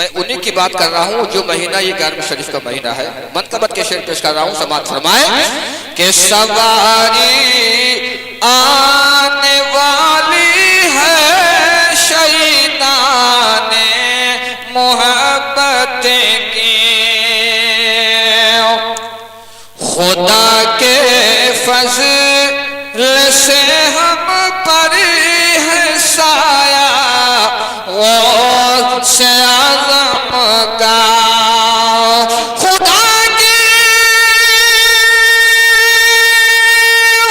میں انہی کی بات کر رہا ہوں جو مہینہ یہ 11 شریف کا مہینہ ہے. منقبت کے شعر پیش کر رہا ہوں, سماعت فرمائیں کہ سواری آنے والی ہے شیطان محبت کی, خدا کے فضل سے ہم پر ہے سایہ غوث اعظم کا, خدا کے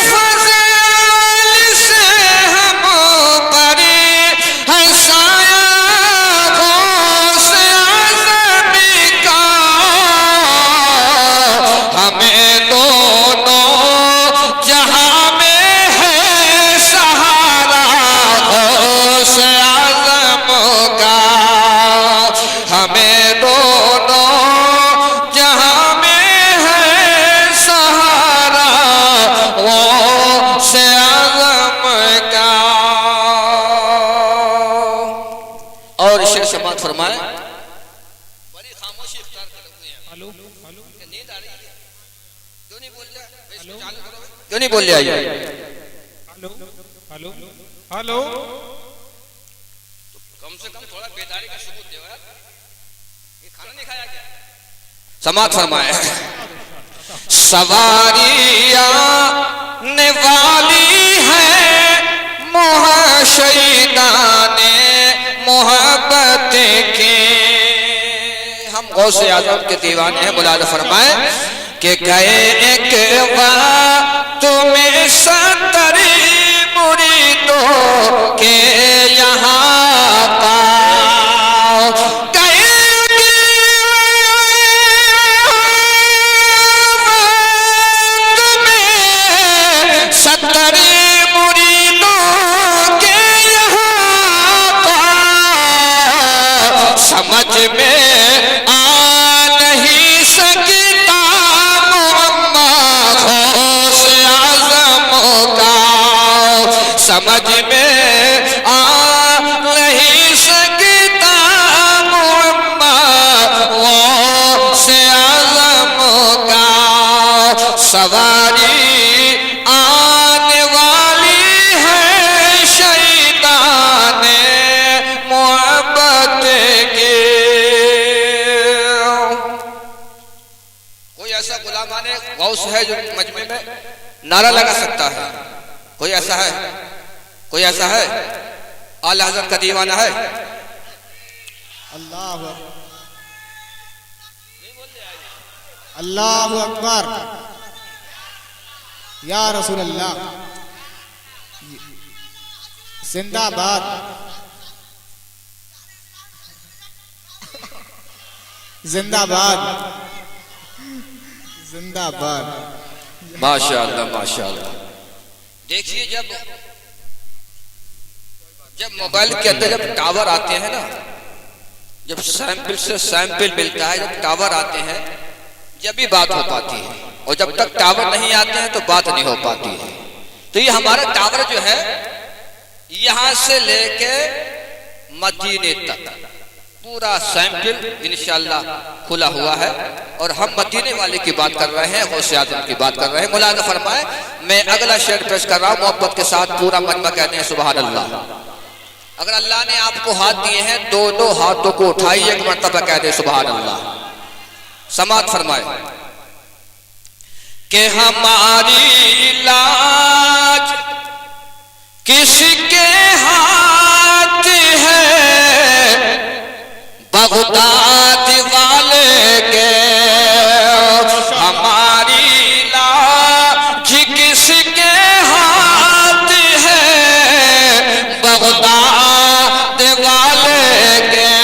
فضل سے ہم پر ہے سایہ غوث اعظم کا, ہمیں دونوں جہاں میں ہے سہارا غوث اعظم کا, ہمیں دونوں جہاں میں ہے سہارا غوث اعظم کا. اور شعر سماعت فرمائیں. بڑی خاموشی اختیار کر ہوئے ہیں. ہلو نیند آ رہی ہے کیوں نہیں بول رہے, کیوں نہیں بول رہے, آئیے ہلو ہلو ہلو, کم سے کم تھوڑا بیداری کا ثبوت دے یار, یہ کھانا نہیں کھایا کیا. سماعت فرمائے. سواری آنے والی ہے شیطان محبت کی, ہم غوث اعظم کے دیوانے ہیں. ملاحظہ فرمائے کہ گئے ایک وقت میں 70 مریدوں کے یہاں کا, گئے وقت میں 70 مریدوں کے یہاں کا, سمجھ میں آ نہیں سکتا معمہ غوث اعظم کا, سمجھ میں آ نہیں سکتا معمہ غوث اعظم کا, سواری آنے والی ہے شیطان محبت کی. کوئی ایسا غلامان غوث ہے جو مجمع میں نعرہ لگا سکتا ہے؟ کوئی ایسا ہے؟ کوئی ایسا ہے؟ اعلی حضرت کا دیوانہ ہے؟ اللہ اللہ اکبر, یا رسول اللہ, زندہ باد, زندہ باد, زندہ باد. ماشاءاللہ ماشاءاللہ. دیکھیے جب موبائل کے اندر جب ٹاور آتے ہیں نا, جب سیمپل سے سیمپل ملتا ہے, جب ٹاور آتے ہیں جب ہی بات ہو پاتی ہے, اور جب تک ٹاور نہیں آتے ہیں تو بات نہیں ہو پاتی ہے. تو یہ ہمارا ٹاور جو ہے یہاں سے لے کے مدینے تک پورا سیمپل انشاءاللہ کھلا ہوا ہے, اور ہم مدینے والے کی بات کر رہے ہیں, غوث اعظم کی بات کر رہے ہیں. ملاحظہ فرمائے, میں اگلا شعر پیش کر رہا ہوں, محبت کے ساتھ پورا مجمع کہتے ہیں سبحان اللہ. اگر اللہ نے آپ کو ہاتھ دیے ہیں, دونوں ہاتھوں کو اٹھائیے, ایک مرتبہ کہتے ہیں سبحان اللہ. سماعت فرمائے کہ ہماری لاج کس کے ہاتھ ہے, بغداد والے کے, ہماری لاج کس کے ہاتھ ہے, بغداد والے کے,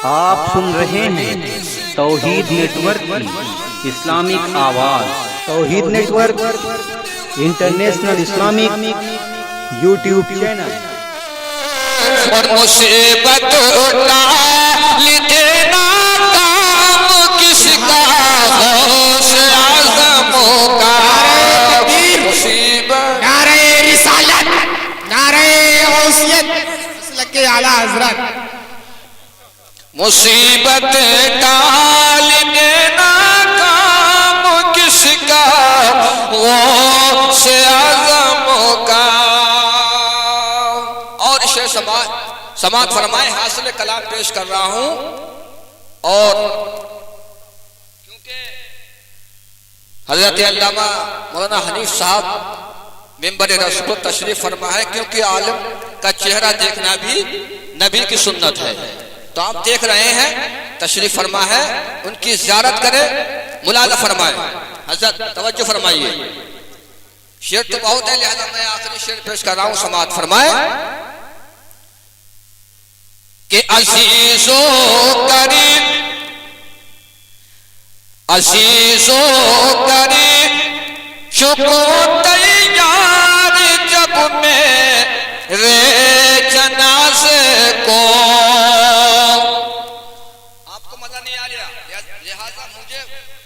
آپ سن رہے ہیں توحید نیٹ ورک کی اسلامک آواز. Tauheed network international Islamic YouTube channel. اور مصیبت ٹال دینا کام کس کا, غوث اعظم کا. نعرہ رسالت, نعرہ حضرت مصیبت ٹال دینا کام کس کا غوث اعظم کا. اور اسے سماعت فرمائے. حاصل کلام پیش کر رہا ہوں اور کیونکہ حضرت علامہ مولانا حنیف صاحب ممبر رسول پر تشریف فرما ہے، کیونکہ عالم کا چہرہ دیکھنا بھی نبی کی سنت ہے. تو آپ دیکھ رہے ہیں تشریف فرما ہے، ان کی زیارت کریں، ملاحظہ فرمائیں. حضرت توجہ فرمائیے. شعر تو بہت ہے لہذا میں آخری شعر پیش کر رہا ہوں، سماعت فرمائیں. کہ عزیز و کریم، عزیز و کریم چکو تیار جب میرے جنازے کو. آپ کو مزہ نہیں آ رہا، لہذا مجھے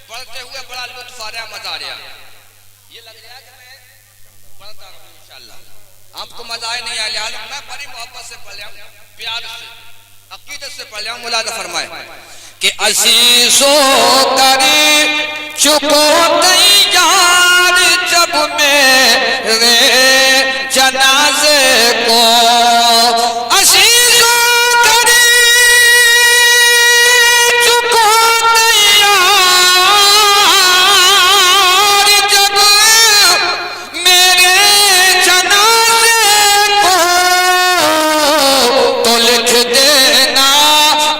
پڑھتے ہوئے بڑا لطف آ رہا، مزہ آ رہا. یہ لگ رہا ہے کہ میں پڑھتا رہوں انشاءاللہ. آپ کو مزہ آئے نہیں آیا، لہذا میں بڑی محبت سے پڑھ رہا ہوں، پیار سے، عقیدت سے پڑھ رہا ہوں. ملاحظہ فرمائے کہ عزیز و کریم چکو تیار جب میرے جنازے کو. عزیز و کریم چکو تیار جب میرے جنازے کو. تو لکھ دینا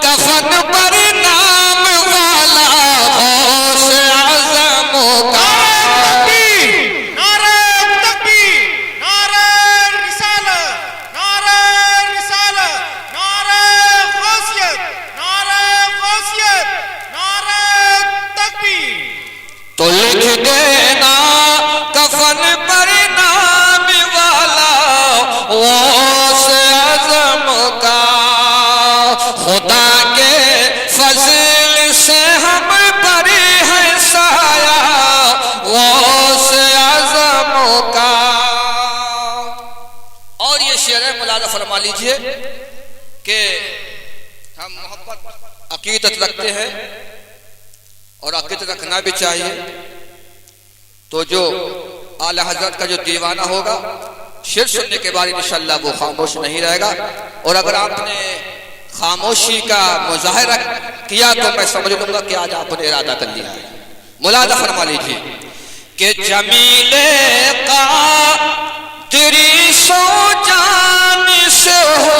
کفن پر نام والا غوث اعظم کا. نعرہ تکبیر، نعرہ رسالت، نعرہ رسالت، نعرہ غوثیت، نعرہ غوثیت، نعرہ تکبیر. تو لکھ دینا کفن پر نام والا غوث اعظم کا. خدا کے فضل سے ہم پر ہے سایہ غوث اعظم کا. اور یہ شعر ہے، ملاحظہ فرما لیجئے کہ ہم محبت عقیدت رکھتے ہیں اور عقیدت رکھنا بھی چاہیے. تو جو اعلی حضرت کا جو دیوانہ ہوگا شعر سننے کے بعد انشاءاللہ وہ خاموش نہیں رہے گا. اور اگر آپ نے خاموشی کا مظاہرہ کیا تو میں سمجھ لوں گا کہ آج آپ نے ارادہ کر لیا ہے. ملاحظہ فرما لیجیے کہ جمیل قادری سو جان سے ہو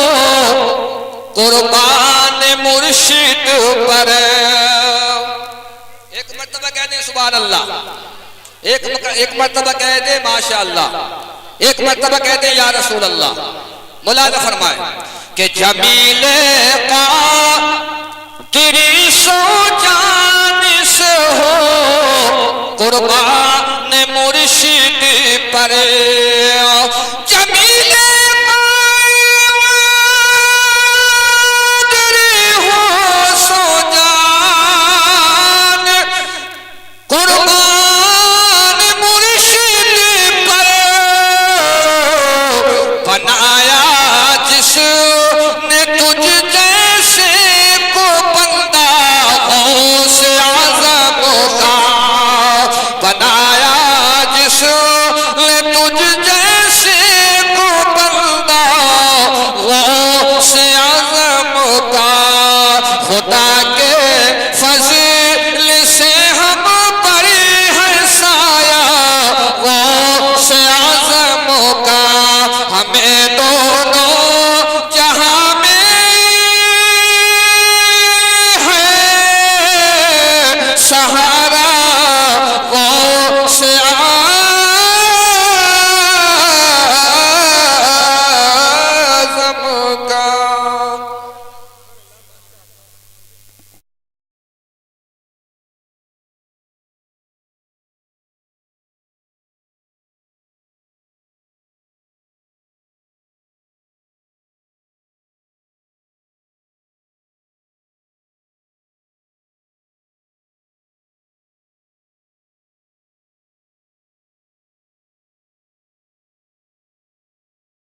قربان مرشد پر. ایک مرتبہ کہہ دیں سبحان اللہ، ایک مرتبہ کہہ دیں ماشاء اللہ، ایک مرتبہ کہہ دیں یا رسول اللہ. ملاحظہ فرمائیں کہ جمیل قادری سو جان سے ہو قربان مرشد پر.